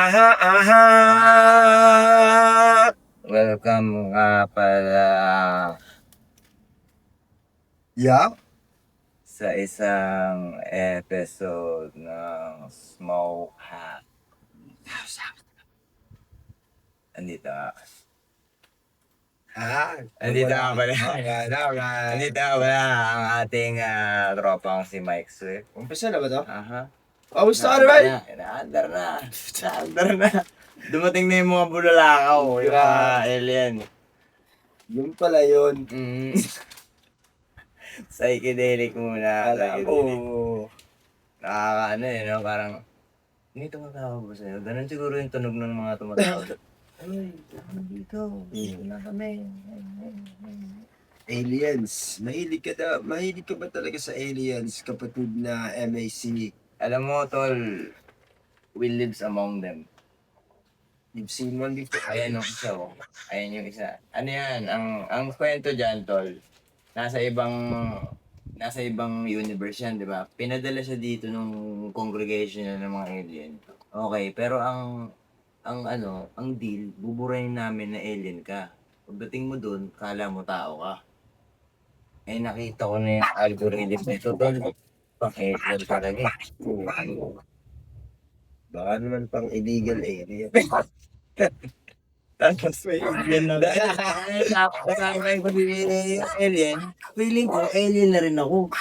Aha, aha. Welcome nga pala Yeah? sa isang episode ng Smoke Hat. Andito nga. Andito nga pala. Andito nga pala ang ating tropang si Mike Swift. Umpisa na ba to? Aha. Oh, we started, right? Inaandar na. Inaandar na. Dumating na yung mga bulalakaw, yung mga alien. Yung pala yun. Psychedelic muna. Alam Psychedelic. mo. Nakakaano no? Parang, hindi tumatawag ba sa'yo? Ganun siguro yung tunog ng mga tumatawag. Uy, dito. Dito na kami. Aliens. Mahilig ka ba talaga sa aliens, kapatid na MAC? Alam mo, tol, we lives among them. You've seen one before? Ayan yung isa, oh. Ayan yung isa. Ano yan? Ang kwento dyan, tol, nasa ibang universe yan, di ba? Pinadala siya dito nung congregation ng mga alien. Okay, pero ang deal, buburahin namin na alien ka. Pagdating mo dun, kala mo tao ka. Eh, nakita ko na yung algorithm nito, tol. Pang-alien talaga. Baka naman pang illegal alien. Tapos may alien na kasama ko yung alien. Feeling ko, alien na rin ako.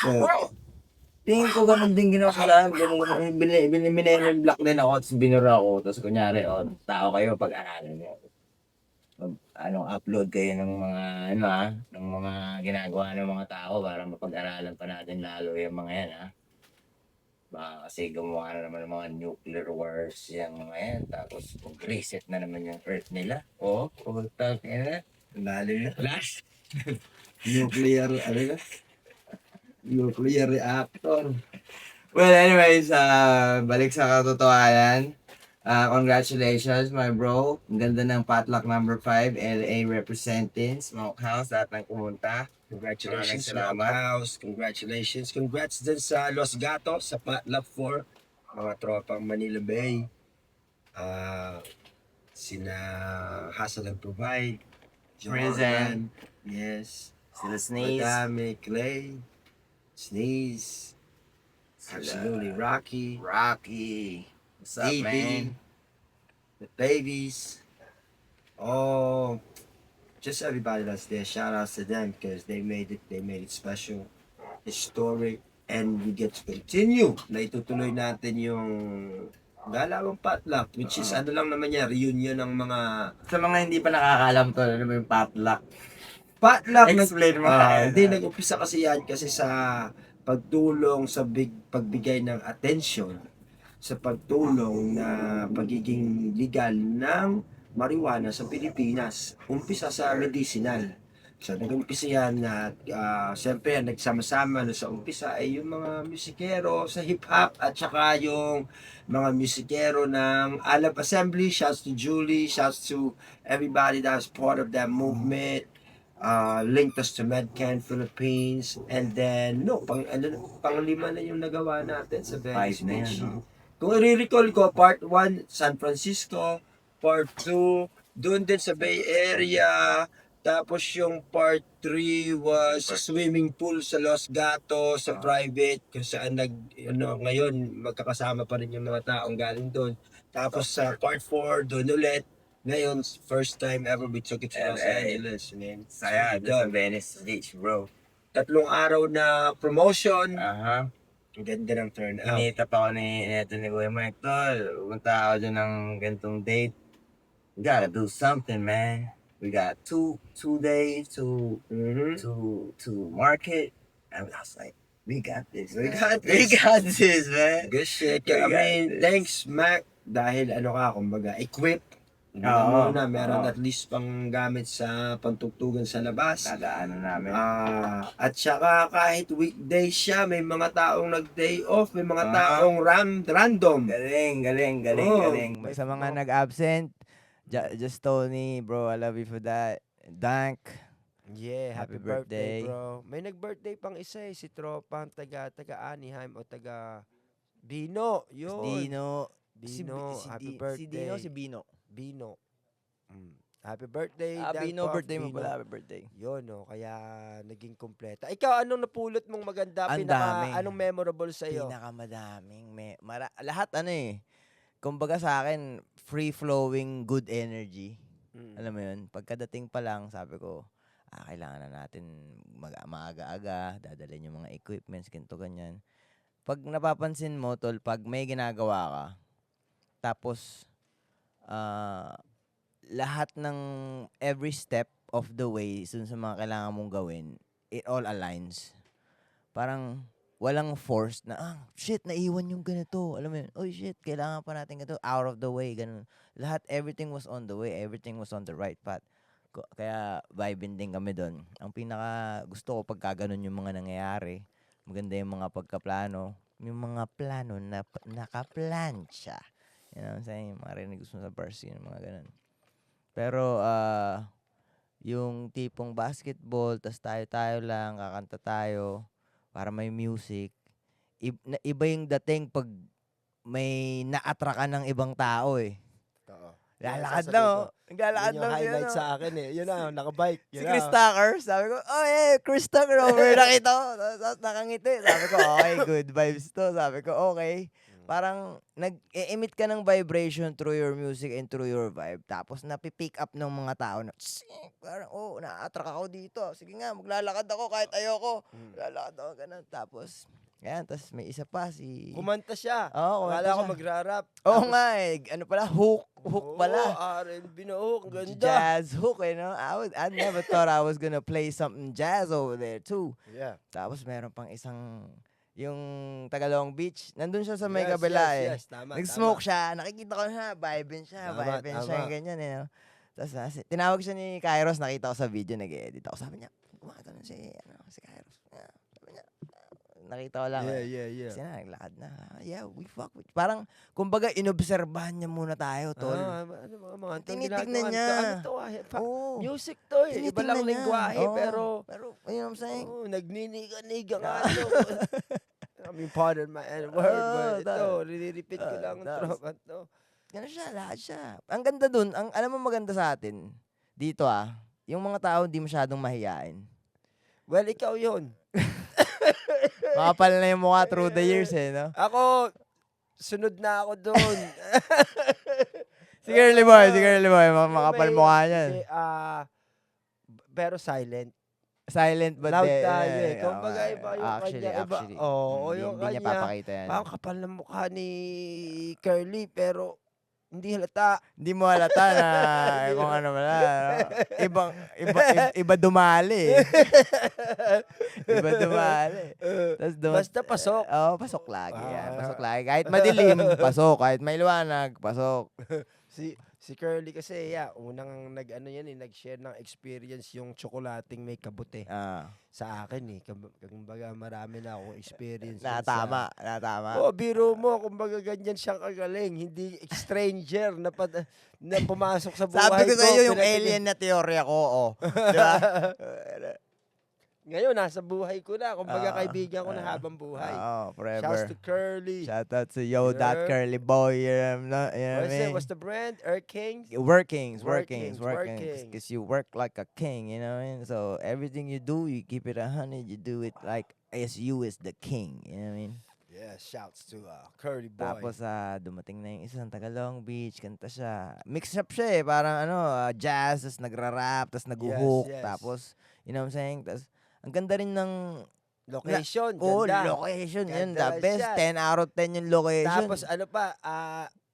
Tingin ko ganun din ginawa ko lang. Biniblock din ako, tapos binura ako. Tapos kunyari, tao kayo, pag-aralan niyo. Upload kayo ng mga, ng mga ginagawa ng mga tao para mapag-aralan pa natin lalo yung mga yan, Baka kasi gumawa na naman ng mga nuclear wars yung mga yan. Tapos reset na naman yung Earth nila. Pumunta na. Lalim na. Last. Nuclear, Nuclear reactor. Well, anyways, balik sa katotohanan. Congratulations, my bro. Ang ganda ng potluck number 5, LA representing Smokehouse. Lahat ng pumunta. Congratulations, Salamat. Smokehouse. Congratulations. Congrats din sa Los Gatos, sa Potluck 4. Mga tropang Manila Bay. Sina Hassel and Provide. Prison. Yes. Sila Sneeze. Madami. Clay. Sneeze. Absolutely. Rocky. What's up, AB, man? The Babies. Oh, just everybody that's there. Shout outs to them because they made it special, historic, and we get to continue na itutuloy natin yung Galawang Potluck, which is ano lang naman yan, reunion ng mga Sa mga hindi pa nakakalam to, ano ba yung potluck? potluck. Explain mo. Hindi, nag-umpisa kasi yan kasi sa pagtulong sa pagbigay ng attention sa pagtulong na pagiging legal ng marijuana sa Pilipinas. Umpisa sa medicinal. So nag-umpisa yan na siyempre nagsama-sama na sa umpisa ay yung mga musikero sa hip-hop at saka yung mga musikero ng Alab Assembly. Shouts to Julie, shouts to everybody that's part of that movement. Linked us to MedCan Philippines, and then panglima na yung nagawa natin sa Venice Five na Beach. yan, Kung i-recall ko, part 1, San Francisco, part 2, doon din sa Bay Area, tapos yung part 3 was sa swimming pool sa Los Gatos, sa private, kung saan ngayon, magkakasama pa rin yung mga taong galing doon. Tapos sa part 4, doon ulit. Ngayon, first time ever we took it to Los Angeles, man. Saya, doon sa Venice Beach, bro. 3 araw na promotion. Ang ganda ng turnout. Inita pa ako ni Kuya Mike, tol. Pumunta ako dyan ng gantong date. We gotta do something, man. We got two days to market. And I was like, we got this. We got this, man. Good shit. Thanks, Mac. Dahil kumbaga, equipped. Meron at least pang gamit sa pantugtugan sa labas. Dadaanan namin. At saka kahit weekday siya, may mga taong nag-day off, may mga taong random. Galing. Sa mga nag-absent, just Tony, bro, I love you for that. Dank. Yeah, Happy happy birthday, birthday. bro. May nag-birthday pang isa si Tropang taga Anaheim o taga Bino. Yun. Dino. Bino, happy Si Dino, birthday. si Bino. Bino. Happy birthday, Bino, Dark birthday mo Bino. pala. Happy birthday. Yun, no, kaya naging kompleta. Ikaw, anong napulot mong maganda? Ang dami. Anong memorable sa iyo? Pinakamadaming. Lahat kumbaga sa akin, free-flowing good energy. Alam mo yun? Pagkadating pa lang, sabi ko, kailangan na natin maaga-aga, dadalhin yung mga equipments, ganito, ganyan. Pag napapansin mo, tol, pag may ginagawa ka, tapos, lahat ng every step of the way, sa mga kailangan mong gawin, it all aligns. Parang, walang forced na, shit, naiwan yung ganito. Alam mo yun, oh shit, kailangan pa natin ganito, out of the way, ganun. Lahat, everything was on the way, everything was on the right path. Kaya, vibing din kami doon. Ang pinaka gusto ko pagka ganun yung mga nangyayari, maganda yung mga pagkaplano, yung mga plano na nakaplansya. You know what I'm saying? Yung mga rinig gusto sa verse, yung mga ganun. Pero, yung tipong basketball, tas tayo-tayo lang, kakanta tayo, para may music. Iba yung dating pag may na-attract ka ng ibang tao eh. Oo. Lalakad lang oh. Lalakad Yun lang yung siya. highlight sa akin eh. Yun na, nakabike. Si Chris Tucker, sabi ko, Chris Tucker over, nakita ko. Tapos nakangiti. Sabi ko, okay, good vibes to. Sabi ko, okay. Parang nag-emit ka ng vibration through your music and through your vibe. Tapos napipick up ng mga tao na, parang, na-attract ako dito. Sige nga, maglalakad ako kahit ayoko. Lalakad ako, ganun. Tapos, yan, tapos may isa pa si... Kumanta siya. Oo, kumanta Akala ko siya. magra-rap. Oo nga eh. Ano pala? Hook pala. R&B na hook. Ang ganda. Jazz hook, you know? I never thought I was gonna play something jazz over there too. Yeah. Tapos meron pang isang, yung Tagalong Beach. Nandun siya sa may Yes, kabila eh. yes, tama, Nag-smoke tama. siya. Nakikita ko siya. Vibing siya. Tama, Vibing siya. tama. Yung ganyan, you know? Tapos tinawag siya ni Kairos. Nakita ko sa video. Nag-edit ako. Sabi niya, gumagano si Kairos. Sabi niya, nakita ko lang. Yeah. Kasi na, naglakad na. Yeah, we fuck with. Parang, kumbaga, inobserbahan niya muna tayo, tol. Ano mga Tinitignan niya. Ano to? Oo. Music to eh. Iba lang Tinitingnan niya. lingwahe, Oo. pero... Pero, you know what I'm saying? Nagniniga-niga nga ito. I mean, pardon my word, but ito, nire-repeat ko lang ang tropa to. Gano'n siya, lahat siya. Ang ganda dun, alam mo maganda sa atin, dito yung mga tao hindi masyadong mahiyain. Well, ikaw yun. Makapal na yung mukha through the years eh, no? Ako, sunod na ako doon. Si Girly Boy, makapal mukha niyan. Pero silent. Silent but Loud then, tayo eh. Kumbaga iba yung actually, kanya. Iba. Oo, yung hindi niya kanya. papakita yan. Parang kapal ng mukha ni Curly, pero hindi halata. Hindi mo halata na kung ano wala. No? Iba dumali. Iba dumali. Basta pasok. Oo, pasok lagi yan. Pasok lagi. Kahit madilim, pasok. Kahit may liwanag, pasok. Si Curly kasi, unang nag-share ng experience yung tsokolating may kabute sa akin eh. Kumbaga marami na akong experience. Natama. Biro mo, kumbaga ganyan siyang kagaling. Hindi stranger na pumasok sa buhay ko. Sabi ko sa iyo yung alien na teorya ko, Di ba? Ngayon, nasa buhay ko na. Kumbaga kaibigan ko na habang buhay. Forever. Shouts to Curly. Shout out to that Curly Boy. You know what I mean? What's the brand? Kings? Workings. Workings. Because you work like a king, you know what I mean? So everything you do, you keep it 100. You do it like as you is the king, you know what I mean? Yeah, shouts to Curly Boy. Tapos dumating na yung isang Tagalong Beach, kanta siya. Mix up siya eh, parang jazz, tapos nagra-rap, tapos nag-hook, Yes. tapos, you know what I'm saying? Tapos, ang ganda rin ng Location, ganda. location. Yun, Ganda the best. siya. 10 out of 10 yung location. Tapos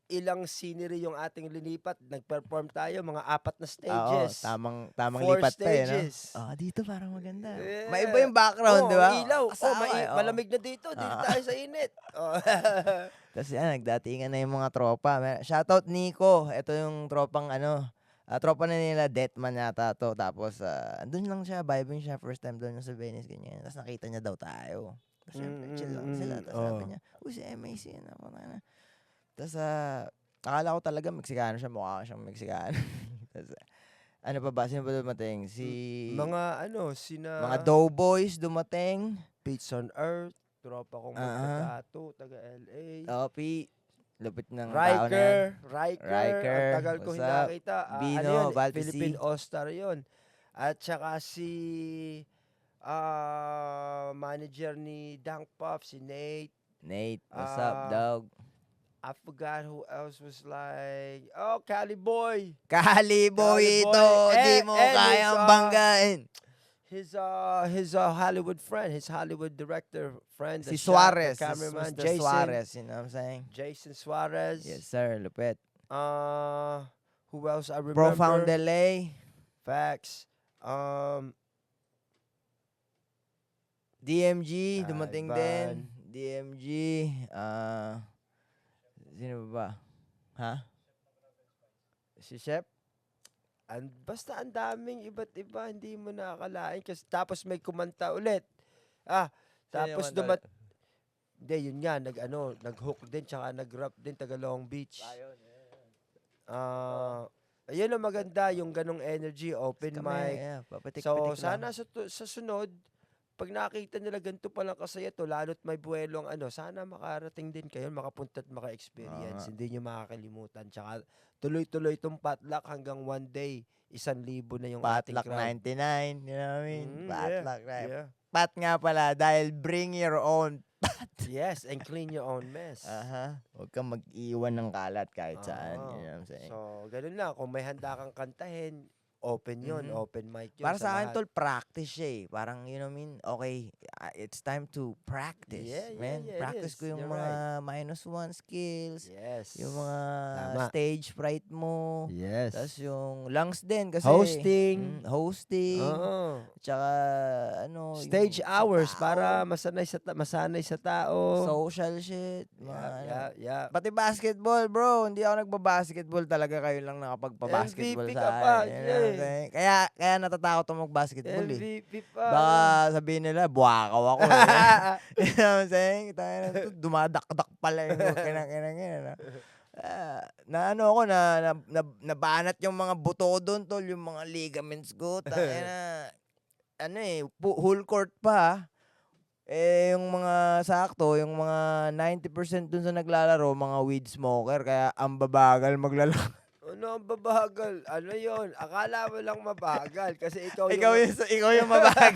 ilang scenery yung ating lilipat. Nag-perform tayo, mga 4 na stages. Tamang 4 lipat pa eh, no? stages. Dito parang maganda. Yeah. May iba yung background, di ba? Ilaw. Kasama eh, Malamig na dito. Dito tayo sa init. Tapos nagdatingan na yung mga tropa. Shoutout Nico. Ito yung tropang tropa na nila, Deathman yata to. Tapos, andun lang siya, vibing siya. First time doon sa Venice, ganyan. Tapos nakita niya daw tayo. Tapos syempre, chill lang sila. Tapos sabi niya, si MAC, Tapos, akala ko talaga Meksikano siya. Mukha siyang Meksikano. Tapos, ano pa ba? Sino ba dumating? Mga Doughboys dumating. Beats on Earth. Tropa kong magkatato. Taga LA. Lupit ng tao na yan. Riker. Ang tagal ko what's hindi up? nakita. Bino, Ano yun? Balti Philippine C. All-Star yun. At saka si manager ni Dunk Puff, si Nate. Nate, what's up, Ah, dog? I forgot who else was like, Cali Boy. Kaliboy Kaliboy. ito, di mo And his, kayang banggain. His Hollywood friend, his Hollywood director friend, Si the shot, the Suarez, si cameraman, Mr. Jason. Suarez, you know what I'm saying? Jason Suarez. Yes, sir, lupit. Who else I remember? Profound LA, Facts. DMG, dumating Ivan. din. DMG, sino ba? Ha? Si Shep. Basta ang daming iba't iba, hindi mo nakakalain. Kasi tapos may kumanta ulit. Tapos Hindi, yun nga, nag-hook din, tsaka nag-rap din, taga Long Beach. Ayun ang maganda, yung ganong energy, open mic. Yeah, So, sana sa sunod, pag nakita nila ganito palang kasaya to, lalo't may buwelo ang sana makarating din kayo, makapunta at maka-experience. Hindi nyo makakalimutan. Tsaka tuloy-tuloy itong potluck hanggang one day, 1,000 na yung ating Potluck crowd. 99, you know what I mean? Potluck, right? Yeah. Pat nga pala, dahil bring your own pat. Yes, and clean your own mess. Huwag kang mag-iwan ng kalat kahit saan, you know what I'm saying? So, ganun lang. Kung may handa kang kantahin, open yun, open mic yun. Para sa akin, lahat. tol, practice siya eh. Parang, you know what I mean? Okay, it's time to practice, man. it Practice is. ko yung You're mga -1 skills, Yes. yung mga Tama. stage fright mo, Yes. tapos yung lungs din kasi. Hosting. Hosting. Oo. Tsaka, Stage yung sa hours tao, para masanay sa tao. social shit. Mga, Yeah. Pati basketball, bro. Hindi ako nagba-basketball talaga. Kayo lang nakapagpa-basketball MVP sa ka akin. pa, You know what I'm saying? Kaya natatakot ako mag-basketball eh. MVP pa. Baka sabihin nila, buwakaw ako eh. You know what I'm saying? Tayo na to, dumadakdak pala yung kinang. Na ano ako, nabanat yung mga buto doon, tol. Yung mga ligaments ko. Tayo na, whole court pa. Yung mga sakto, yung mga 90% dun sa naglalaro, mga weed smoker, kaya ang babagal maglalaro. Ano ang babagal? Ano yon? Akala mo lang mabagal kasi ikaw ikaw yung mabagal.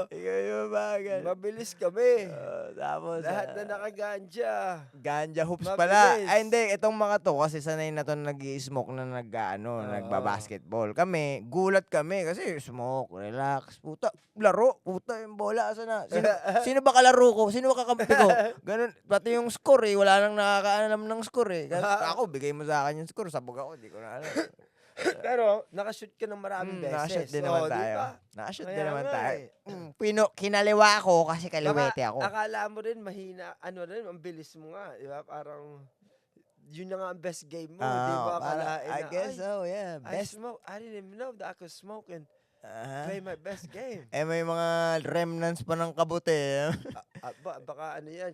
Ikaw yung mabagal. Mabilis kami. Tapos, Lahat na nakaganja. ganja hoops Mabilis. pala. Ay, hindi. Itong mga to, kasi sanay na to nag-i-smoke na nagbabasketball. Kami, gulat kami kasi smoke, relax. Puta, laro. Puta, yung bola. Asa na? Sino ba kalaro ko? Sino ba kakampi ko? Ganun. Pati yung score eh. Wala nang nakakaalam ng score eh. Ako, bigay mo sa akin yung score. Sabog ako. Hindi ko na alam. Pero, nakashoot ka ng maraming beses. Nakashoot din naman tayo. Diba? Nakashoot Kaya din naman nga tayo. eh. Kinaliwa ako kasi kaliwete ako. Akala mo rin mahina, ang bilis mo nga, di ba? Parang, yun na nga ang best game mo, di ba? I guess so, yeah. I didn't even know that I could smoke and play my best game. May mga remnants pa ng kabuti. Baka ano yan,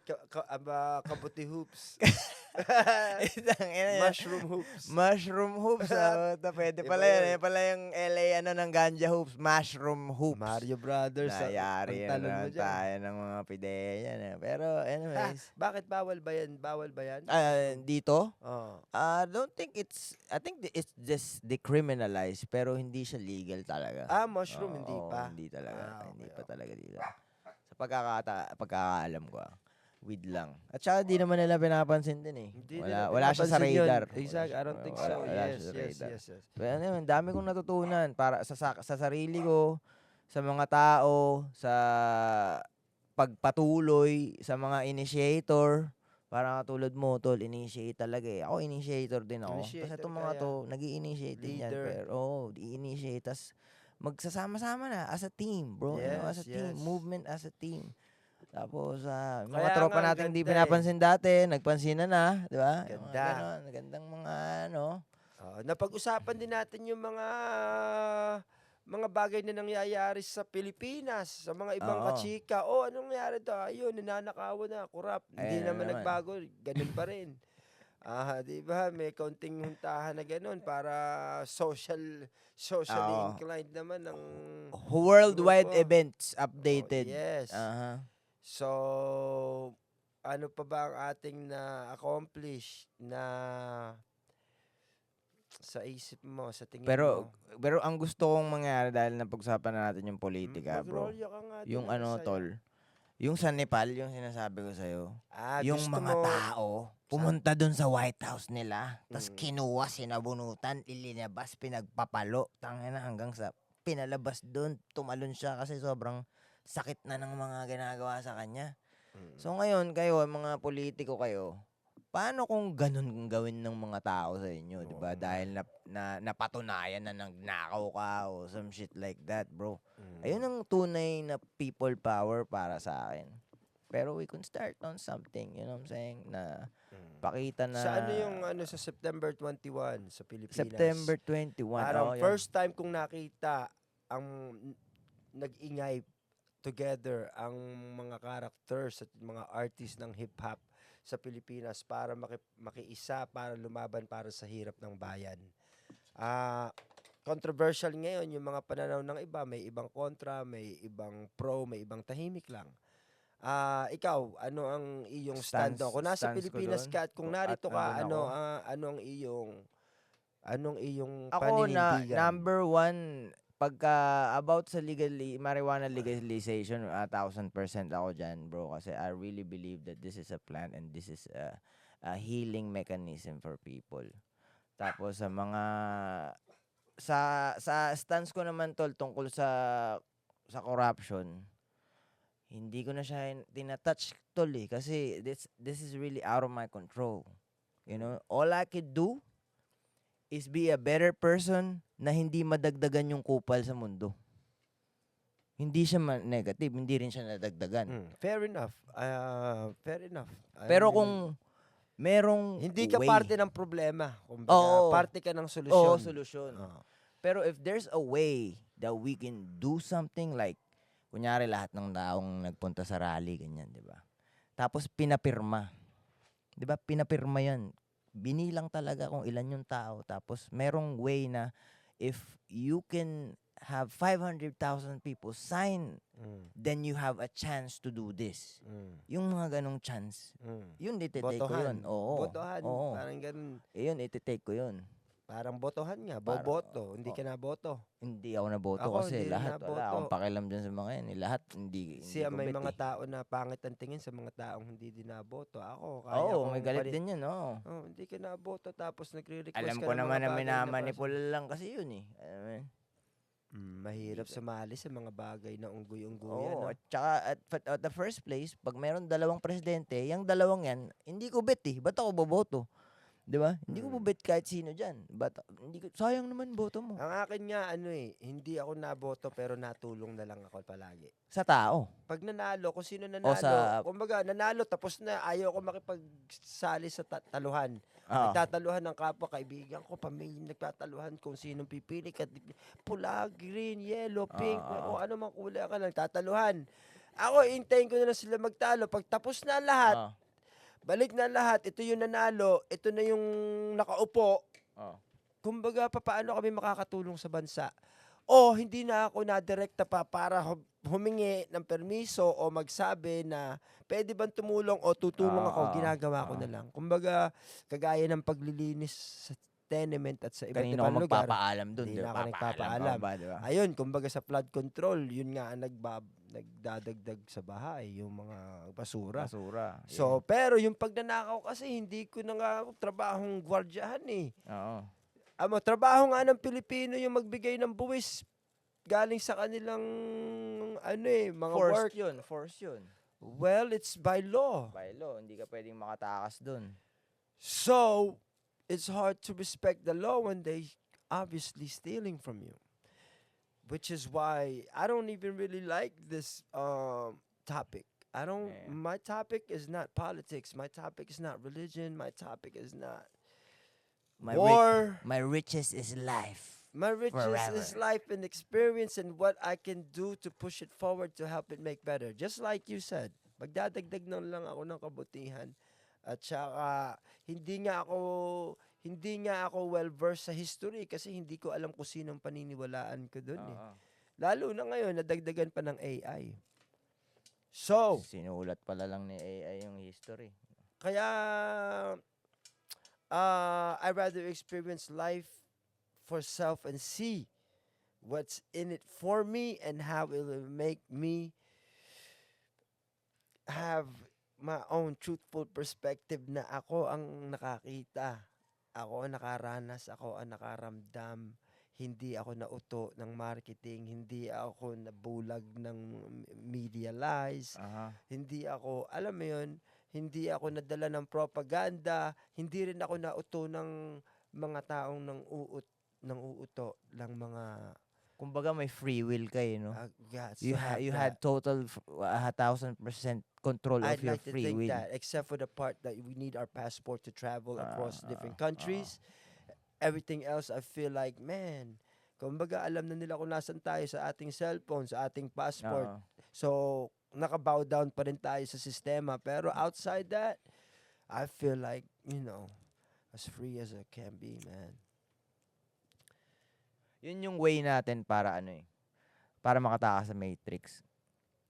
kabuti hoops. Mushroom Mushroom hoops. Mushroom hoops. Pwede pala Iba yan. yun. Pala yung LA ng ganja hoops. Mushroom hoops. Mario Brothers. Nayari ang talon mo yan dyan. tayo ng mga pideya yan. Pero anyways. Bakit bawal ba yan? Bawal ba yan? Dito? Oh. I think it's just decriminalized pero hindi siya legal talaga. Mushroom, hindi pa. Hindi talaga. Hindi okay, pa talaga dito. Sa pagkakaalam ko. Weed lang. At saka di naman nila pinapansin din eh. Wala siya sa radar. Exactly, I don't think so. Wala siya sa radar. Yes. Pero ang dami kong natutunan para sa sarili ko, sa mga tao, sa pagpatuloy, sa mga initiator. Para katulad mo, tol, initiate talaga eh. Ako, initiator din ako. Kasi itong mga to, nag-i-initiate din yan. Pero, i-initiate. Tas, magsasama-sama na as a team, bro. As a team. Movement as a team. Tapos, mga tropa natin hindi pinapansin dati, nagpansin na, di ba? Ganda. Gandang mga Napag-usapan din natin yung mga bagay na nangyayari sa Pilipinas, sa mga ibang kachika. Anong nangyari to? Ayun, ninanakawan na, kurap. Hindi naman nagbago, ganun pa rin. Di ba? May kaunting huntahan na ganun para socially inclined naman ng worldwide grupo. events updated. Yes. So, ano pa ba ang ating na-accomplish na sa isip mo, sa tingin Pero mo? pero ang gusto kong mangyari dahil napag-usapan na natin yung politika, bro. Mag-rolya ka nga Yung din, ano, saya. tol. Yung sa Nepal, yung sinasabi ko sa'yo. Yung Gusto mga mo, tao, pumunta dun sa White House nila. Tapos Mm. kinuha, sinabunutan, ilinabas, pinagpapalo. Tangina hanggang sa pinalabas dun. Tumalon siya kasi sobrang sakit na ng mga ginagawa sa kanya. Mm. So ngayon, kayo, mga politiko kayo, paano kung ganun ang gawin ng mga tao sa inyo, di ba? Oo nga. Dahil napatunayan na nagnakaw ka o some shit like that, bro. Ayun ang tunay na people power para sa akin. Pero we can start on something, you know what I'm saying? Na pakita na Sa ano yung ano sa September 21 sa Pilipinas? September 21. Parang Oh, yun. first time kong nakita ang nag-ingay together ang mga characters at mga artists ng hip-hop sa Pilipinas para makiisa, para lumaban para sa hirap ng bayan. Controversial ngayon yung mga pananaw ng iba, may ibang kontra, may ibang pro, may ibang tahimik lang. Ikaw, ano ang iyong stand doon? Kung nasa Stance ko Pilipinas doon. ka at kung At narito ka, nandun ako. ano ang anong iyong Ako na paninindigan? number one, pagka about sa marijuana legalization, 1,000% ako dyan, bro. Kasi I really believe that this is a plan and this is a healing mechanism for people. Tapos sa mga sa stance ko naman tol tungkol sa corruption, hindi ko na siya tinatouch tol kasi this is really out of my control. You know, all I could do is be a better person na hindi madagdagan yung kupal sa mundo. Hindi siya negative, hindi rin siya nadagdagan. Fair enough. Fair enough. Pero kung merong hindi ka way, parte ng problema, kumbaga, Oo. parte ka ng oo, solusyon. solusyon. Oo. Pero if there's a way that we can do something like, kunyari lahat ng taong nagpunta sa rally, ganyan, di ba? Tapos pinapirma. Di ba? Pinapirma yan. Binilang talaga kung ilan yung tao. Tapos merong way na if you can have 500,000 people sign, then you have a chance to do this. Yung mga ganong chance, yun ititake ko Botohan. yun. Oo. Botohan. Oo. Parang ganun. Yun, ititake ko yun. Parang botohan nga. Parang- Boboto. Hindi ka na boto. Hindi ako naboto Ako, kasi hindi rin lahat naboto. wala akong pakialam dyan sa mga yan. Lahat hindi Siya ko may bet mga eh. tao na pangit ang tingin sa mga taong hindi dinaboto. Ako, kaya Oo, kong may galit din yun, oo. hindi ka naboto tapos nagre-request Alam ka ko ng naman mga na bagay minamanipula lang kasi yun eh. Alam mo yun? mahirap sumali sa mga bagay na unggoy-unggoy. Oo, ano? at saka at the first place, pag meron dalawang presidente, yung dalawang yan, hindi ko bet eh. Ba't ako boboto? Di ba? Hindi ko bet kahit sino dyan. Hindi ko, sayang naman boto mo. Ang akin nga, hindi ako naboto pero natulong na lang ako palagi. Sa tao. Pag nanalo, kung sino nanalo, kumbaga nanalo tapos na ayaw ko makipagsali sa taluhan. Oo. Nagtataluhan ng kapwa, kaibigan ko, pamilya, nagtataluhan kung sinong pipili ka. Pula, green, yellow, pink, o ano mang kulay ka, nagtataluhan. Ako, hintayin ko na lang sila magtalo. Pag tapos na ang lahat, Oo. balik na lahat, ito yung nanalo, ito na yung nakaupo. Oo. Kumbaga, paano kami makakatulong sa bansa? O hindi na ako nadirekta pa para humingi ng permiso o magsabi na pwede bang tumulong o tutulong ako, ginagawa ko na lang. Kumbaga, kagaya ng paglilinis sa tenement at sa iba't Kanina ibang ko lugar. magpapaalam dun. Hindi Di na ba? ako nagpapaalam. Ba, di ba? Ayun, kumbaga sa flood control, yun nga ang nagdadagdag sa bahay, yung mga basura. Basura. So, pero yung pagnanakaw kasi, hindi ko na nga trabahong gwardyahan eh. Oo. Trabaho nga ng Pilipino yung magbigay ng buwis galing sa kanilang mga work. Force yun. Well, it's by law. By law, hindi ka pwedeng makatakas dun. So, it's hard to respect the law when they obviously stealing from you. Which is why I don't even really like this topic. My topic is not politics. My topic is not religion. My topic is not war. My riches is life. My riches Forever. is life and experience and what I can do to push it forward to help it make better. Just like you said, magdadagdag na lang ako ng kabutihan. At saka, hindi nga ako well-versed sa history kasi hindi ko alam kung sinong paniniwalaan ko dun eh. Lalo na ngayon, nadagdagan pa ng AI. So, Sinulat pala lang ni AI yung history. kaya I rather experience life for self and see what's in it for me and how it will make me have my own truthful perspective na ako ang nakakita, ako ang nakaranas, ako ang nakaramdam. Hindi ako nauto ng marketing, hindi ako nabulag ng media lies, hindi ako, alam mo yun, hindi ako nadala ng propaganda, hindi rin ako nauto ng mga taong nang uuto ng mga Kumbaga may free will ka no? yes, You, to have you that. had total 1,000% control of I'd your like to free think will. that, except for the part that we need our passport to travel across different Ah, countries. Everything else, I feel like, man, kumbaga alam na nila kung nasan tayo sa ating cellphone, sa ating passport. Oo. So, naka-bow down pa rin tayo sa sistema. Pero outside that, I feel like, as free as I can be, man. Yun yung way natin para para makatakas sa Matrix.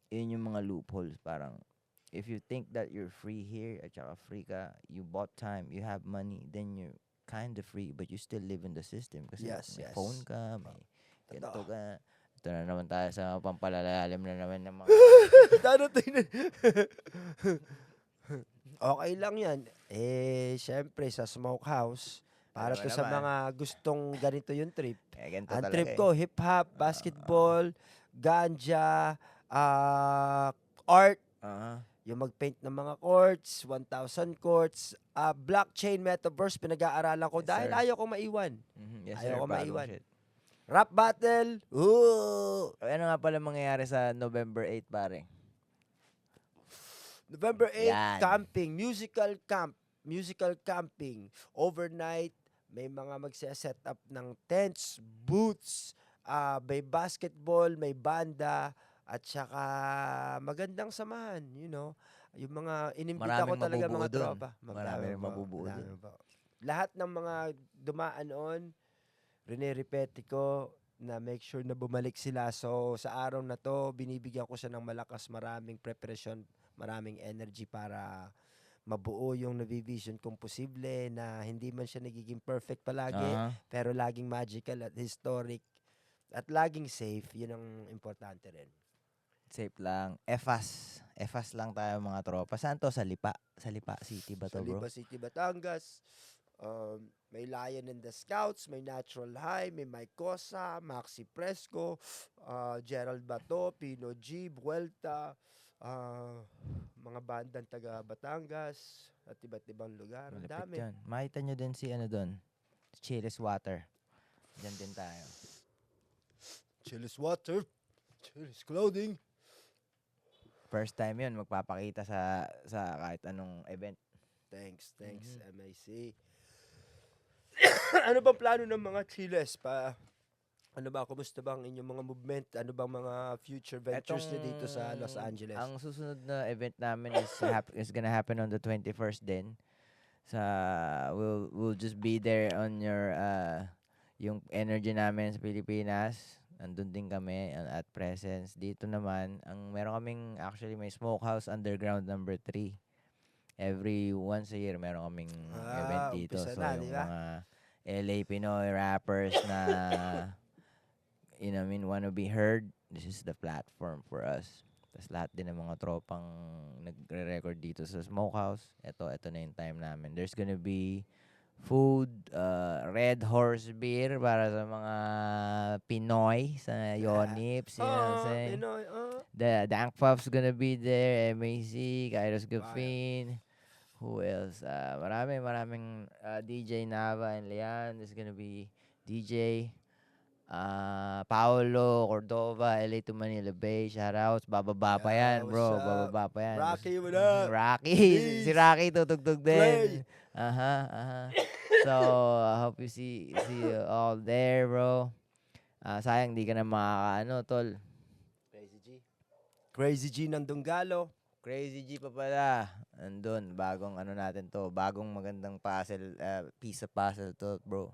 Yun yung mga loopholes. Parang, if you think that you're free here, at saka free ka, you bought time, you have money, then you're kind of free, but you still live in the system. Kasi Yes, may yes. phone ka, may ganito Totoo. ka. Ito na naman tayo sa pampalalalim na naman ng mga... Darating na. Okay lang yan. Syempre, sa smokehouse, para Alam to mo sa naman. mga gustong ganito yung trip. Ganito Ang talaga trip eh. ko, hip-hop, basketball, ganja, art, Ah, yung mag-paint ng mga courts, 1,000 courts, blockchain, metaverse, pinag-aaralan ko Yes, dahil sir. ayaw ko maiwan. Yes, Ayaw sir. ko Bagong maiwan. shit. Rap battle, ooh! Ano nga pala mangyayari sa November 8, pare? November 8, Yan. camping, musical camping, overnight, may mga magse-set up ng tents, booths, may basketball, may banda, at saka magandang samahan, yung mga inimbita ko Maraming talaga mabubuo mga dun. tropa. Marami rin mabubuo dun. Lahat ng mga dumaan on, rinirepete ko na make sure na bumalik sila. So, sa araw na to, binibigyan ko siya ng malakas, maraming preparasyon, maraming energy para mabuo yung navivision kung posible na hindi man siya nagiging perfect palagi, Aha. pero laging magical at historic at laging safe. Yun ang importante rin. Safe lang. EFAS lang tayo mga tropa. Saan to? Sa Lipa? Sa Lipa City ba Sa to, bro? Lipa City, Batangas, may Lion and the Scouts, may Natural High, may Mike Cosa, Maxi Fresco, Gerald Bato, Pino G, Vuelta, mga bandang taga Batangas, at iba't ibang lugar. Ang Malapit dami. yan. Makita nyo din si doon. Chili's Water. Diyan din tayo. Chili's Water, Chili's Clothing. First time yun, magpapakita sa kahit anong event. Thanks, MIC. Ano bang plano ng mga Chiles pa? Ano ba, kumusta bang inyong mga movement? Ano bang mga future ventures niyo dito sa Los Angeles? Ang susunod na event namin is gonna happen on the 21st din. We'll just be there on your yung energy namin sa Pilipinas. Andun din kami at presence. Dito naman, meron kaming actually may Smokehouse Underground number 3. Every once a year meron kaming event dito. Umpisa So na, yung di ba? mga LA Pinoy rappers na wanna be heard, this is the platform for us. Tapos lahat din ng mga tropang nagre-record dito sa Smokehouse. Ito na yung time namin. There's gonna be food, Red Horse beer para sa mga Pinoy sa Yonips, you know what I'm saying? Pinoy, The Dank Puff's gonna be there, MAC, Kairos Gafin. Who else? Maraming DJ Nava and Leon. There's gonna be DJ Paolo Cordova, LA to Manila Bay. Shoutouts. Bababa pa yan, bro. what's up? Bababa pa yan. Rocky, what up? Rocky. Please. Si Rocky tutugtog Play. din. So, I hope you see you all there, bro. Sayang di ka na makakaano, tol. Crazy G ng Dunggalo. Crazy G pa pala. Andun, bagong natin to. Bagong magandang puzzle, piece of puzzle to, bro.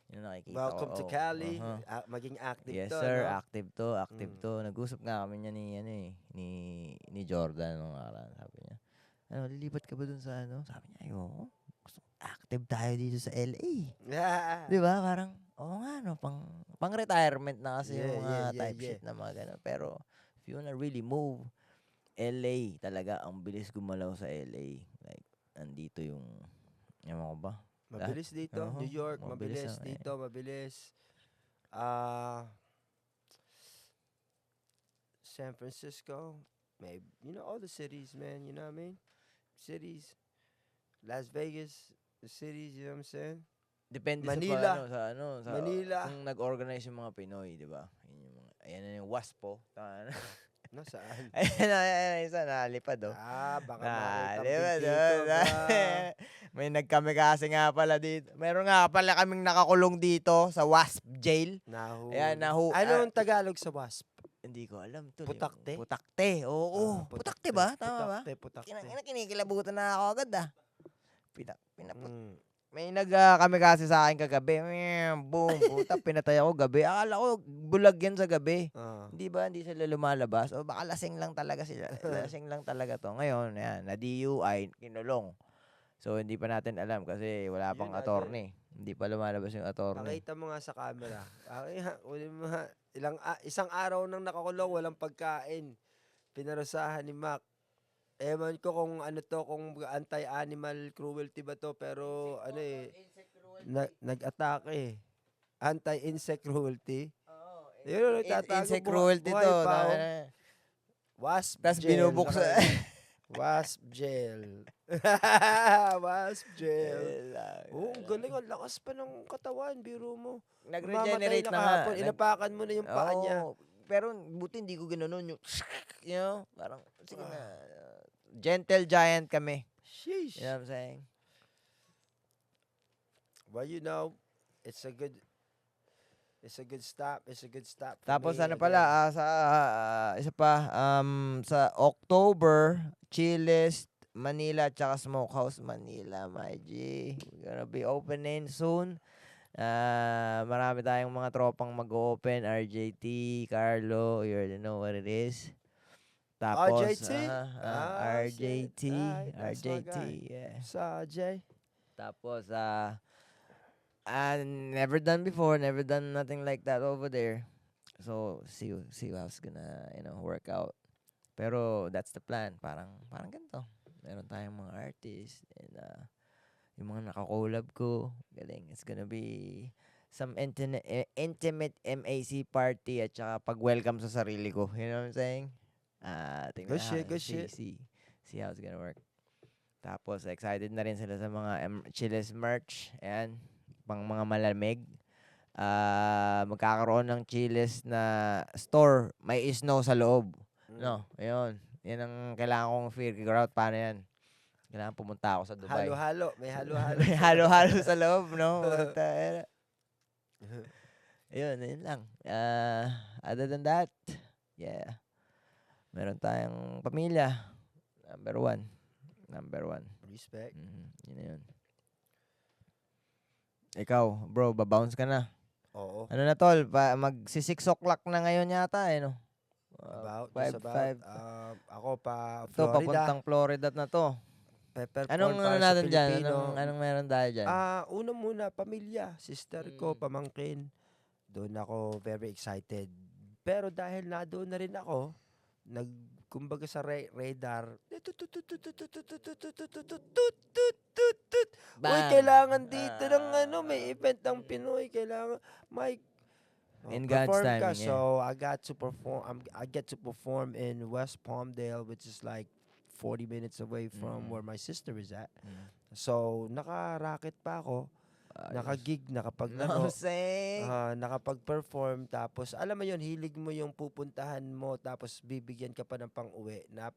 Yun nakikita Welcome ko. to Cali. Uh-huh. Maging active Yes, to, sir. no? Active to. Nag-usap nga kami niya ni ni Jordan nung nakaraan. Sabi niya, ano, lilipat ka ba dun sa ano? Sabi niya, ayoko. Gusto active tayo dito sa LA. Di ba? Parang, oo nga, no, pang retirement na kasi yung mga type shit na mga ganun. Pero, if you wanna really move, LA talaga, ang bilis gumalaw sa LA. Like, andito yung, ewan ko ba? Mabilis dito. Oo, New York, mabilis mabilis ang- dito, mabilis. Ah, San Francisco, maybe, all the cities, man, you know what I mean? Cities. Las Vegas, the cities, you know what I'm saying? Depende Manila. sa Manila. kung nag-organize yung mga Pinoy, di ba? Yun yung mga, ayan na yung WASPO. Tama na. Nasaan? ayan, isa nalipad, oh. Baka makita ang Nalipad, binti ko, oh. May nagkamikasi nga pala dito. Meron nga pala kaming nakakulong dito sa WASP jail. Nahuli. Ayan, Anong Tagalog sa WASP? hindi ko alam to. Putakte? Putakte, oo. Putakte ba? Tama ba? Putakte. Kinikilabutan na ako agad, ah. Mm. May kami kasi sa akin kagabi. Boom, puta, pinatay ako gabi. Akala ko bulag yan sa gabi. Hindi ba? Hindi sila lumalabas. O baka lasing lang talaga sila. Lasing lang talaga to. Ngayon, yan, na-DUI, kinulong. So, hindi pa natin alam kasi wala pang Yun, attorney. Hindi pa lumalabas yung attorney. Pakita mo nga sa camera. Uli mo nga. Isang araw nang nakakulong, walang pagkain. Pinarusahan ni Mac. Ewan ko kung ano to, kung anti-animal cruelty ba to, pero ano nag-atake eh. Anti-insect cruelty. Yun, nagtatago. Insect cruelty buhay to. pa, oh. Wasp Tapos gel. binubuksan. Wasp gel. Wasp gel. Oh, ang galing. Ang lakas pa ng katawan. Biro mo. Nag-regenerate Mamatay na nga. kahapon. Inapakan mo na yung paa niya. Oo, pero buti hindi ko ginanon yung, you know, parang, sige na. Gentle giant kami. Sheesh. You know what I'm saying? Well, it's a good stop. It's a good stop for Tapos me ano again. pala, isa pa, sa October, Chili's, Manila, tsaka Smokehouse Manila, my G. We're gonna be opening soon. Marami tayong mga tropang mag-open, RJT, Carlo, you already know what it is. Tapos, RJT? RJT, Alright, that's my RJT, guy. yeah. Sa Jay. Tapos, never done before, never done nothing like that over there. So, see how it's gonna, work out. Pero, that's the plan. Parang ganito. Meron tayong mga artists and, yung mga nakakolab ko. Galing. It's gonna be some intimate MAC party at saka pag-welcome sa sarili ko. You know what I'm saying? Tingnan Good shit. See how it's gonna work. Tapos, excited na rin sila sa mga Chili's merch. Ayan. Pang mga malamig. Magkakaroon ng Chili's na store. May snow sa loob. No, ayun. Yan ang kailangan kong figure out. Paano yan? Kailangan pumunta ako sa Dubai. Halo-halo. May halo-halo. May halo-halo sa loob, no? Ayun lang. Other than that, yeah. Meron tayong pamilya. Number one. Respect. Yun na yun. Ikaw, bro, babounce ka na. Oo. Ano na tol? Magsi 6 o'clock na ngayon yata, no? Ako pa Ito, Florida. papuntang Florida na to. Pepper Anong corn para sa natin dyan? Pilipino. Anong meron tayo dyan? Una muna, pamilya. Sister ko, pamangkin. Doon ako very excited. Pero dahil na doon na rin ako, kumbaga sa radar, uy, kailangan dito ng may event ng Pinoy. Kailangan, In God's perform timing, ka. yeah. So, I got to perform. I get to perform in West Palmdale, which is like 40 minutes away from where my sister is at. So, naka-racket pa ako. Naka-gig, nakapaglaro. Nakapag-perform. Tapos, alam mo yun, hilig mo yung pupuntahan mo. Tapos, bibigyan ka pa ng pang-uwi. Na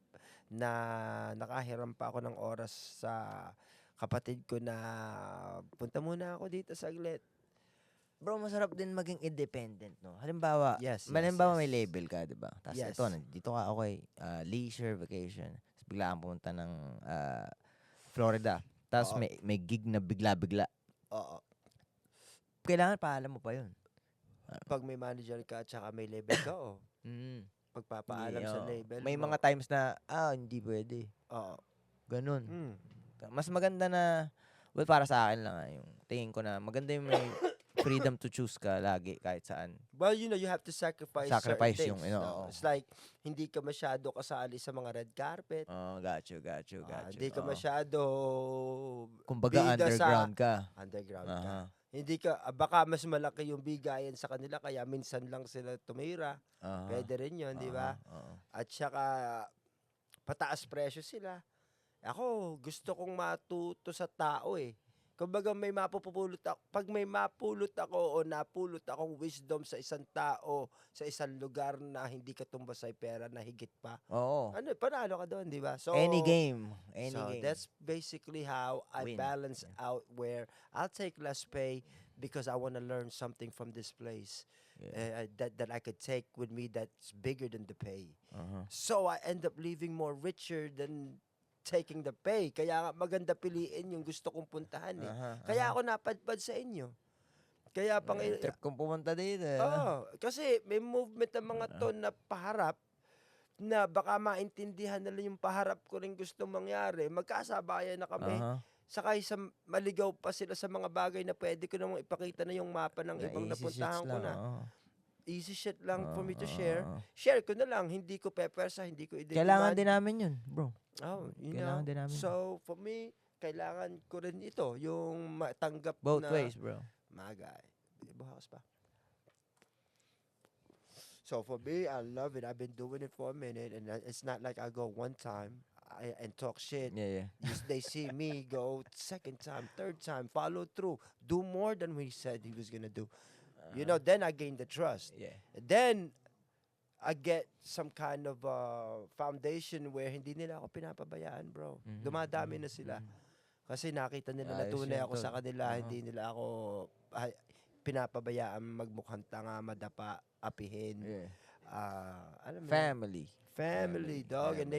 nakahiram pa ako ng oras sa kapatid ko na punta muna ako dito saglit. Bro, masarap din maging independent, no? Halimbawa, Yes. may label ka, di ba? Tapos Yes. ito, dito ka, okay, leisure vacation. Tapos bigla kang pumunta ng Florida. Tapos Oo. may gig na bigla-bigla. Oo. Kailangan paalam mo pa yun. Pag may manager ka at saka may label ka, pagpapaalam Hindi, sa oo. label May mo. mga times na, hindi pwede. Oo. Ganun. Mm. Mas maganda na, well, para sa akin lang, yung tingin ko na maganda yung may freedom to choose ka lagi kahit saan. Well, you have to sacrifice certain Sacrifice things. yung, No? It's like, hindi ka masyado kasali sa mga red carpet. got you. Hindi ka masyado Kumbaga, bida underground ka. underground ka. Aha. Hindi ka, baka mas malaki yung bigayan sa kanila, kaya minsan lang sila tumira. Aha. Pwede rin yun, di ba? Oo. At saka, pataas presyo sila. Ako, gusto kong matuto sa tao eh. Kumbaga may mapupulot ako, pag may mapulot ako o napulot akong wisdom sa isang tao, sa isang lugar na hindi ka tumbas ay pera na higit pa. Oo. Ano, panalo ka doon, di ba? So, Any game. that's basically how I Win. balance out where I'll take less pay because I want to learn something from this place Yeah. that I could take with me that's bigger than the pay. Uh-huh. So I end up leaving more richer than taking the pay. Kaya nga maganda piliin yung gusto kong puntahan eh. Kaya ako napadpad sa inyo. Kaya pang Trip kong pumunta dito. kasi may movement ng mga to na paharap na baka maintindihan nila yung paharap ko rin gusto mangyari. Magkasabayan na kami. Sakay sa maligaw pa sila sa mga bagay na pwede ko namang ipakita na yung mapa ng ibang napuntahan ko na. Easy shit lang for me to share. Share ko na lang. Hindi ko pepersa, hindi ko i-demand. Kailangan din namin yun, bro. Kailangan din namin. So, for me, kailangan ko rin ito. Yung matanggap Both na... ways, bro. Magay. Buhakas pa. So, for me, I love it. I've been doing it for a minute. And it's not like I go one time and talk shit. Yeah. They see me go second time, third time, follow through, do more than we said he was gonna do. Then I gain the trust. Yeah. Then I get some kind of foundation where hindi nila ako pinapabayaan, bro. Dumadami na sila. Kasi nakita nila na tunay ako sa kanila, hindi nila ako pinapabayaan magmukhang tanga, madapa, apihin. Yeah. Alam mo, Family, dog. And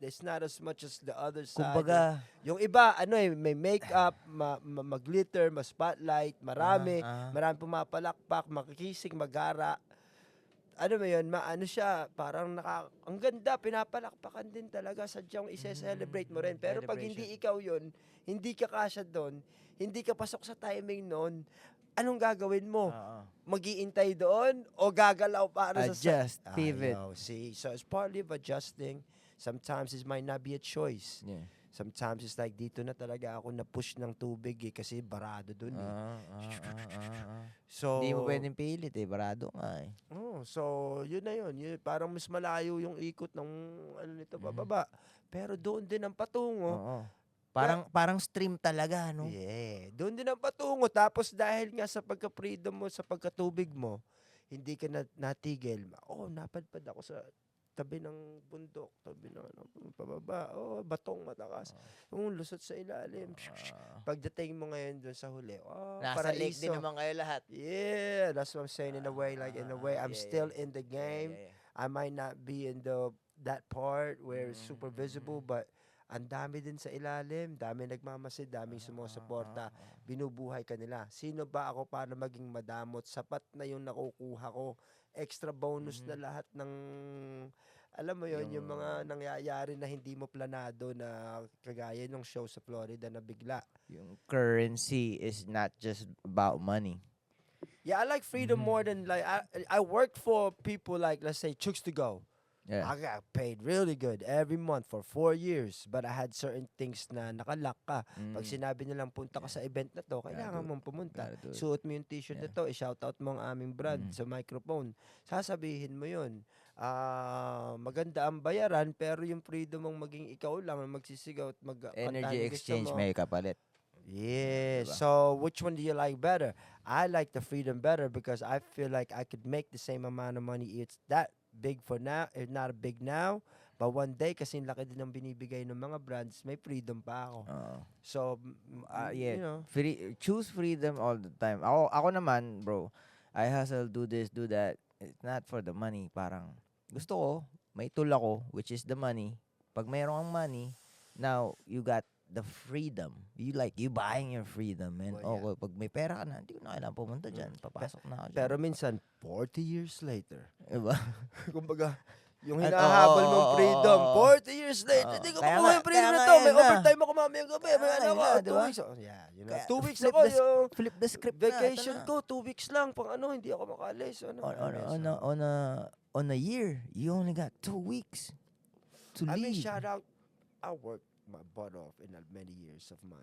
it's not as much as the other side. Kumbaga, Yung iba, may makeup, mag-glitter, ma-spotlight, marami pumapalakpak, makikisig, magara. Ano mo yun, siya, parang ang ganda, pinapalakpakan din talaga, sadyang i-celebrate mo rin. Pero pag hindi ikaw yun, hindi ka kasya doon, hindi ka pasok sa timing noon, anong gagawin mo? Mag-iintay doon o gagalaw para adjust, pivot. See, so it's partly of adjusting. Sometimes it might not be a choice. Yeah. Sometimes it's like dito na talaga ako na-push ng tubig kasi barado doon eh. So, hindi mo pwedeng pilit barado nga eh. So yun na yun. Parang mas malayo yung ikot ng nito bababa. Pero doon din ang patungo. Parang stream talaga, no? Yeah. Doon din ang patungo. Tapos dahil nga sa pagka-freedom mo, sa pagkatubig mo, hindi ka natigil. Napadpad ako sa tabi ng bundok, tabi ng pababa. Batong matakas. Lusot sa ilalim. Pagdating mo ngayon doon sa huli, nasa lake din naman kayo lahat. Yeah, that's what I'm saying. In a way, I'm still in the game. I might not be in that part where it's super visible, but ang dami din sa ilalim, dami nagmamasid, daming sumusuporta, binubuhay ka nila. Sino ba ako para maging madamot? Sapat na yung nakukuha ko. Extra bonus na lahat ng, alam mo yon yung mga nangyayari na hindi mo planado na kagaya ng show sa Florida na bigla. Yung currency is not just about money. Yeah, I like freedom more than like, I work for people like, let's say, Chooks to Go. Yeah. I got paid really good every month for 4 years. But I had certain things na nakalock ka. Pag sinabi nilang punta ka sa event na to, kailangan mong pumunta. Suot mo yung t-shirt na to, i-shoutout mo ang aming brand sa microphone. Sasabihin mo yun. Maganda ang bayaran, pero yung freedom mong maging ikaw lang, magsisigaw at Energy exchange may kapalit. Yeah. So, which one do you like better? I like the freedom better because I feel like I could make the same amount of money. It's that big for now, if not big now, but one day, kasi laki din ang binibigay ng mga brands, may freedom pa ako. So, yeah, choose freedom all the time. Ako naman, bro, I hustle, do this, do that. It's not for the money. Parang, gusto ko, may tool ako, which is the money. Pag mayroong money, now, you got the freedom. You buying your freedom, man. Pag may pera ka na, hindi ko na kailangan pumunta dyan. Papasok na ako dyan. Pero minsan, 40 years later, Diba? kumbaga, Yung At- hinahabol oo, mong oo, freedom. oo. 40 years later, Oo. hindi ko Kaya makuha nga- yung freedom kaya na nga to. yun May na. overtime ako mamayang gabi. Kaya May nga ano yun ko, na, 2 diba? weeks. Oh, yeah, you know, Kaya 2 weeks flip ako the s- yung Flip the script vacation na. ito ko. 2 weeks lang. Pang ano, hindi ako makaalis. Ano, On a year, you only got 2 weeks to I mean, leave. shout out. I worked my butt off in many years of my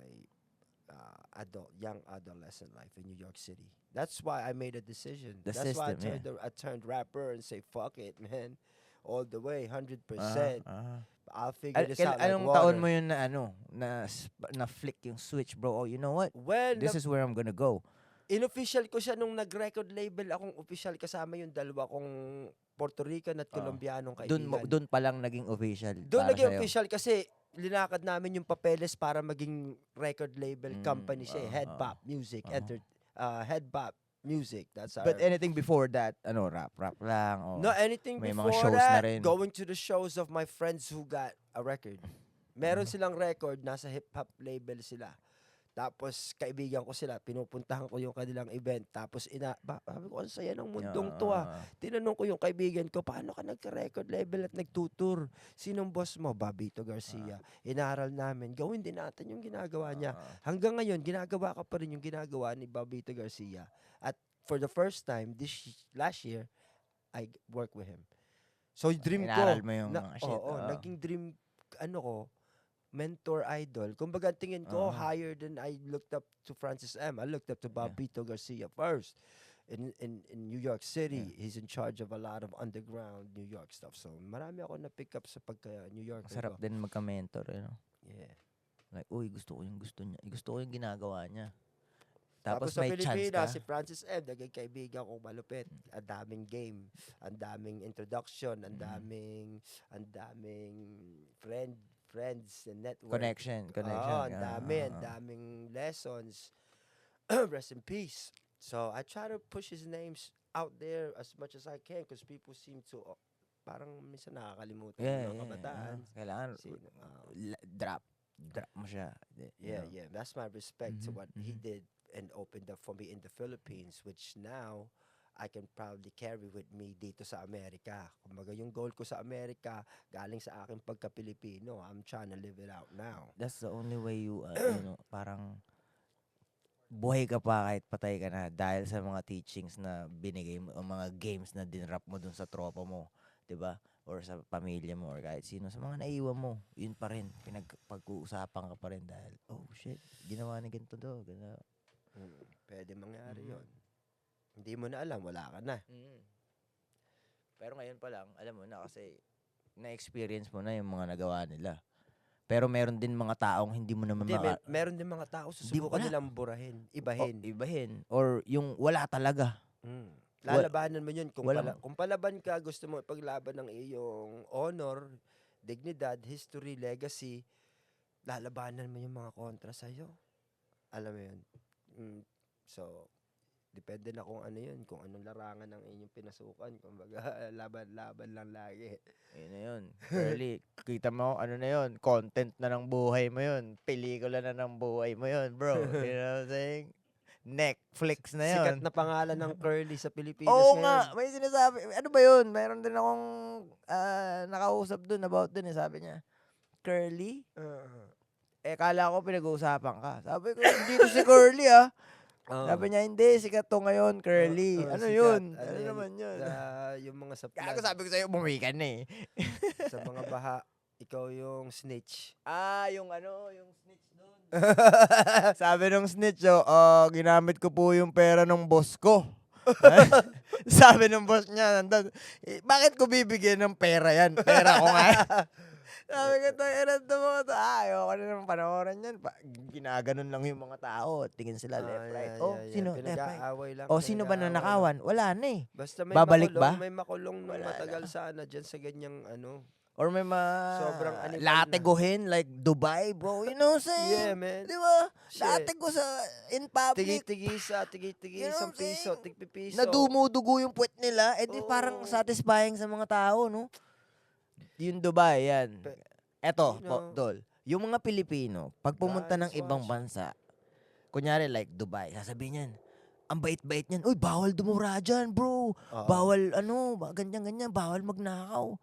young adolescent life in New York City. That's why I made a decision. The That's why system, I turned rapper and say, fuck it, man. All the way, 100%. I'll figure this out like Anong water. taon mo yun na na flick yung switch, bro? Oh, you know what? When This is where I'm gonna go. inofficial ko siya nung nag-record label akong official kasama yung dalawa kong Puerto Rican at Colombianong kaibigan. Doon pa lang naging official. Doon para naging sa'yo. official kasi linakad namin yung papeles para maging record label company siya. Head Bop Music. Head Bop Music. That's our... But anything before that, rap lang. Oh. No, anything may before mga shows that, na rin. going to the shows of my friends who got a record. Meron silang record, nasa hip-hop label sila. Tapos, kaibigan ko sila, pinupuntahan ko yung kanilang event. Tapos, sabi ko, ang saya ng mundong to Tinanong ko yung kaibigan ko, paano ka nagka-record label at nagtutur? Sinong boss mo? Babito Garcia. Inaral namin, gawin din natin yung ginagawa niya. Hanggang ngayon, ginagawa ka pa rin yung ginagawa ni Babito Garcia. At for the first time, last year, I work with him. So, dream ko. Inaral mo yung mga shit. Naging dream, ko, mentor idol. Kumbaga tingin ko higher than I looked up to Francis M. I looked up to Babito Garcia first. In New York City, he's in charge of a lot of underground New York stuff. So marami ako na pick up sa pagka New York. Sarap din magka-mentor, Yeah. Like, uy, gusto ko yung gusto niya. Gusto ko yung ginagawa niya. Tapos Tapos sa may chance ka. Pilipinas, si Francis M. naging kaibigan kong malupit. Ang daming game, ang daming introduction, ang daming friends and network. Connection. Ang dami, ang Ah. daming lessons. Rest in peace. So, I try to push his names out there as much as I can because people seem to, parang minsan nakakalimutan ng mga kabataan. Kailangan drop mo siya. Yeah. That's my respect to what he did and opened up for me in the Philippines, which now I can proudly carry with me dito sa Amerika. Kumbaga yung goal ko sa Amerika, galing sa aking pagka-Pilipino. I'm trying to live it out now. That's the only way you, parang buhay ka pa kahit patay ka na dahil sa mga teachings na binigay mo, o mga games na dinrap mo dun sa tropa mo, 'di ba? Or sa pamilya mo or kahit sino, sa mga naiwan mo, yun pa rin, pag-uusapan ka pa rin dahil, oh shit, ginawa ni ganito daw, Pwede mangyari yon. Hindi mo na alam, wala ka na. Pero ngayon pa lang, alam mo na kasi na-experience mo na yung mga nagawa nila. Pero meron din mga taong hindi mo naman Hindi, meron din mga tao susubukan wala. nilang burahin, ibahin. ibahin. Or yung wala talaga. Lalabanan mo yun. Walang- Kung palaban ka, gusto mo ipaglaban ng iyong honor, dignidad, history, legacy, lalabanan mo yung mga kontra sa'yo. Alam mo yun. So, depende na kung ano yun, kung anong larangan ng inyong pinasukan. Kumbaga, laban-laban lang lagi. Yun na yun. Early, kita mo, ano na yun, content na ng buhay mo yun. Pelikula na ng buhay mo yun, bro. You know what I'm saying? Netflix na yun. Sikat na pangalan ng Curly sa Pilipinas Oo ngayon. nga, may sinasabi. Ano ba yun? Mayroon din akong nakausap dun about dun. Sabi niya, Curly? Kala ko pinag-uusapan ka. Sabi ko, dito si Curly Sabi niya, hindi, sikat to ngayon, Curly. Ano sikat. yun? Ano Ano yun? naman yun? Yung mga sa Kaya sabi ko sa'yo, umuwi ka na sa mga baha, ikaw yung snitch. yung snitch doon. Sabi nung snitch, ginamit ko po yung pera ng boss ko. Sabi ng boss niya, nandun, bakit ko bibigyan ng pera yan? Pera ko nga. Sabi ko, to mo to. Ayoko na naman panoorin yan. Ginaganon lang yung mga tao. Tingin sila left, right. Sino? Left, right. Pinag-aaway lang. Sino ba nanakawan? Wala na eh. Basta may Babalik makulong, ba? may makulong ng Wala matagal sana dyan sa ganyang Or may Sobrang animal lateguhin like Dubai, bro. You know what I'm saying? Yeah, man. Di ba? Shit. Latego in public. Tigi-tigisa, You know isang what I'm piso, saying? tigpipiso. Nadumudugo yung puwet nila. Di Oo. parang satisfying sa mga tao, no? Yung Dubai, yan. Eto, You know, Dol. Yung mga Pilipino, pag pumunta ng Guys, ibang watch. bansa, kunyari like Dubai, sasabihin niyan, ang bait-bait niyan. Uy, bawal dumura dyan, bro. Oo. Bawal, ganyan-ganyan. Bawal magnakaw.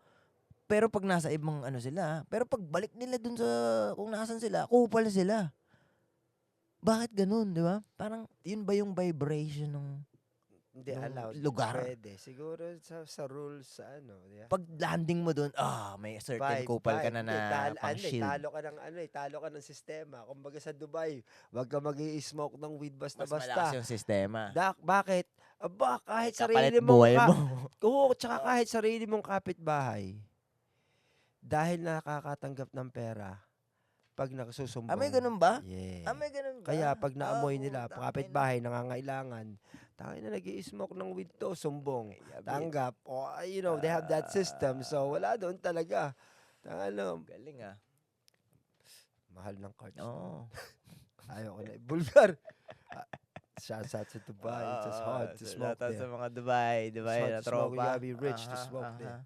Pero pag nasa ibang ano sila, pero pag balik nila dun sa kung nasan sila, kupal sila. Bakit ganun, di ba? Parang yun ba yung vibration ng Hindi Yung allowed. lugar. Pwede. Siguro sa rules sa ano. Yeah. pag landing mo dun, may certain kupal ka na na pang shield. Talo ka ng talo ka ng sistema. Kumbaga sa Dubai, wag ka magi-smoke ng weed Mas basta-basta. malakas yung sistema. Bakit? Aba, kahit Kapalit sarili mong buhay mo. Oo, tsaka kahit sarili mong kapitbahay, dahil nakakatanggap ng pera, pag nakasusumbong. May ganun ba? Yeah. May ganun ba? Kaya pag naamoy nila, tangina. kapitbahay, nangangailangan, tangin na nag-i-smoke ng weed to, sumbong. Tanggap. They have that system. So, wala doon talaga. Galing ah. Mahal ng cards. Oo. Ayaw ko na. Bulgar. Shouts out to Dubai. It's just hard to smoke Sa there. mga Dubai It's na hard to smoke. You tropa. gotta be rich to smoke there.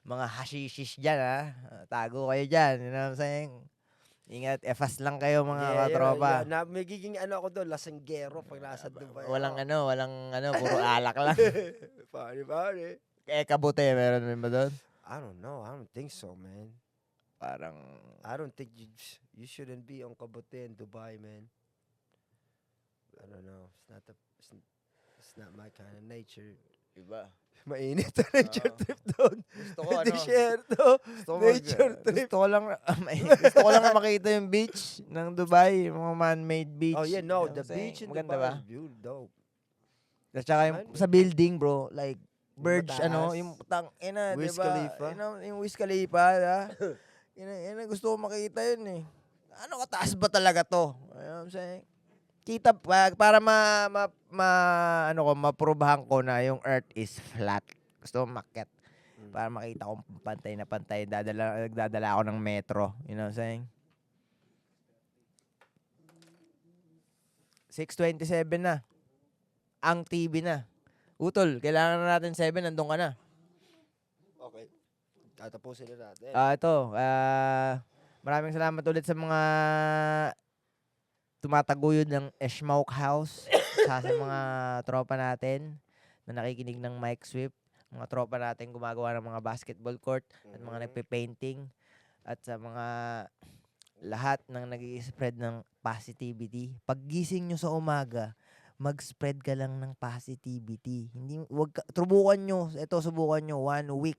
Mga hashishish dyan tago kayo dyan. You know what I'm saying? Ingat, efas lang kayo mga katropa. Yeah. Magiging ako doon, lasanggero pag nasa Dubai. Walang puro alak lang. Pare. Kabute, meron din ba doon? I don't know. I don't think so, man. Parang, I don't think you shouldn't be on Kabute in Dubai, man. I don't know. It's not my kind of nature. iba. Mainit ang nature trip doon. Gusto ko Desierto. Nature trip. Gusto ko lang makita yung beach ng Dubai, yung mga man-made beach. Oh yeah, You no, know the what I'm saying? beach in Maganda Dubai ba? is beautiful, dope. At saka yung sa building, bro, like birds, mataas. yung tang-ina, Wiz diba? Khalifa. Yung Wiz Khalifa, diba? Yun ang gusto ko makita yun eh. Ano kataas ba talaga to? You know what I'm saying? Kita para maprobahan ko na yung earth is flat. Gusto ko maket. Para makita ko pantay na pantay. Nagdadala ako ng metro. You know what I'm saying? 6:27 na. Ang TV na. Utol, kailangan na natin 7. Nandun ka na. Okay. Tatapusin na natin. Maraming salamat ulit sa mga tumataguyod ng Smoke House sa mga tropa natin na nakikinig ng Mike Swift, mga tropa natin gumagawa ng mga basketball court at mga nagpe-painting at sa mga lahat ng nag-i-spread ng positivity. Paggising nyo sa umaga, mag-spread ka lang ng positivity. Subukan nyo 1 week,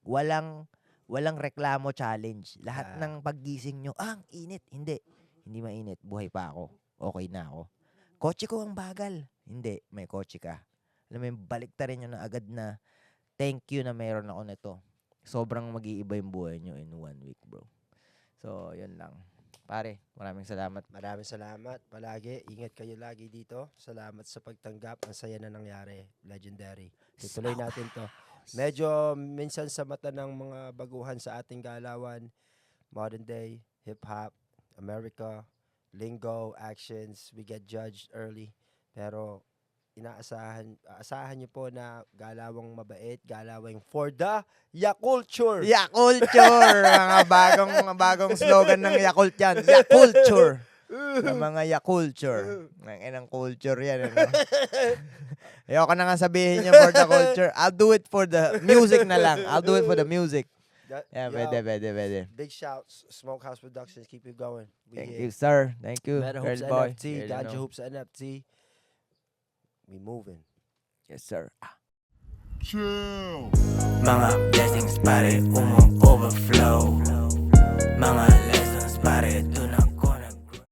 walang reklamo challenge. Lahat ng paggising nyo, ang init, hindi mainit, buhay pa ako. Okay na ako. Kotse ko ang bagal. Hindi, may kotse ka. Alam mo yung baliktarin nyo na agad na thank you na meron ako nito. Sobrang mag-iiba yung buhay nyo in 1 week, bro. So, yun lang. Pare, maraming salamat. Maraming salamat. Palagi, ingat kayo lagi dito. Salamat sa pagtanggap. Ang saya na nangyari. Legendary. Tutuloy natin to. Medyo minsan sa mata ng mga baguhan sa ating galawan, modern day, hip-hop, America, lingo, actions, we get judged early. Pero asahan niyo po na galawang mabait, galawang for the Yakulture. Yakulture! mga bagong slogan ng Yakult yan. Yakulture. Ng mga Yakulture. Ng inang culture yan. Ano? Ayoko na nga sabihin yung for the culture. I'll do it for the music na lang. I'll do it for the music. Yeah, pwede. Big shouts, Smokehouse Productions, keep it going. Thank you, sir. Thank you, Meta girl Hoops boy. NFT, Girl, Ganja Hoops NFT. We moving. Yes, sir. Mga blessings pare overflow. Mga